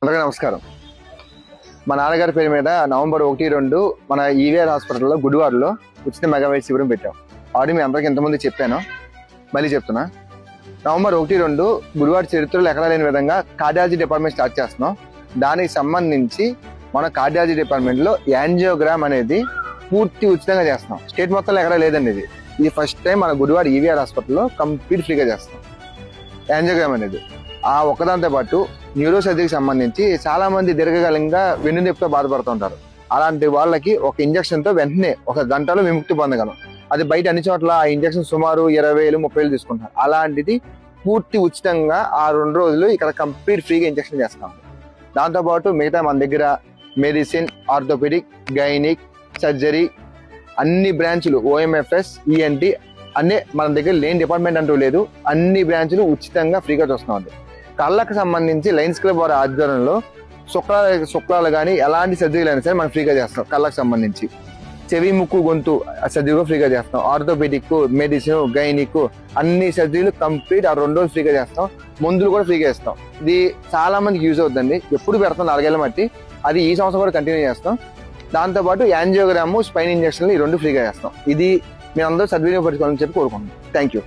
అందరికీ నమస్కారం. మా నాన్నగారి పేరు మీద నవంబర్ 1, 2 మన ఈవీఆర్ హాస్పిటల్లో గుడివాడలో ఉచిత మెగా వైద్య శిబిరం పెట్టాం. ఆల్రెడీ మీ అందరికీ ఇంతకుముందు చెప్పాను, మళ్ళీ చెప్తున్నా. నవంబర్ 1, 2 గుడివాడ చరిత్రలో ఎక్కడా లేని విధంగా కార్డియాలజీ డిపార్ట్మెంట్ స్టార్ట్ చేస్తున్నాం. దానికి సంబంధించి మన కార్డియాలజీ డిపార్ట్మెంట్లో యాంజియోగ్రామ్ అనేది పూర్తి ఉచితంగా చేస్తున్నాం. స్టేట్ మొత్తంలో ఎక్కడా లేదండి. ఇది ఫస్ట్ టైం మన గుడివాడ ఈవీఆర్ హాస్పిటల్లో కంప్లీట్ ఫ్రీగా చేస్తాం యాంజియోగ్రామ్ అనేది. ఆ ఒక్కదాంతో పాటు న్యూరో సర్జరీకి సంబంధించి చాలా మంది దీర్ఘకాలంగా వెన్నునొప్పితో బాధపడుతుంటారు. అలాంటి వాళ్ళకి ఒక ఇంజక్షన్ తో వెంటనే 1 గంటలో విముక్తి పొందగలం. అది బయట అన్ని చోట్ల ఆ ఇంజక్షన్ సుమారు 20,000, 30,000 తీసుకుంటారు. అలాంటిది పూర్తి ఉచితంగా ఆ 2 రోజులు ఇక్కడ కంప్లీట్ ఫ్రీగా ఇంజక్షన్ చేస్తాం. దాంతోపాటు మిగతా మన దగ్గర మెడిసిన్, ఆర్థోపెడిక్, గైనిక్, సర్జరీ అన్ని బ్రాంచ్లు, ఓఎంఎఫ్ఎస్, ఈఎన్టీ అన్నీ మన దగ్గర లేని డిపార్ట్మెంట్ అంటూ లేదు. అన్ని బ్రాంచ్లు ఉచితంగా ఫ్రీగా చూస్తున్నాం. కళ్ళకు సంబంధించి లయన్స్ క్లబ్ వారి ఆధ్వర్యంలో శుక్లాలు కానీ ఎలాంటి సర్జరీలు అయినా సరే మనం ఫ్రీగా చేస్తాం. కళ్ళకు సంబంధించి చెవి, ముక్కు, గొంతు సర్జరీ ఫ్రీగా చేస్తాం. ఆర్థోపెడిక్, మెడిసిన్, గైనిక్ అన్ని సర్జరీలు కంప్లీట్ ఆ 2 రోజులు ఫ్రీగా చేస్తాం. మందులు కూడా ఫ్రీగా ఇస్తాం. ఇది చాలా మందికి యూజ్ అవుతుందండి. ఎప్పుడు పెడతాం 4 ఏళ్ల మట్టి. అది ఈ సంవత్సరం కూడా కంటిన్యూ చేస్తాం. దాంతోపాటు యాంజియోగ్రాము, స్పైన్ ఇంజక్షన్లు ఈ 2 ఫ్రీగా చేస్తాం. ఇది మీ అందరూ సద్వినియోగపరచుకోవాలని చెప్పి కోరుకుంటున్నాం. Thank you.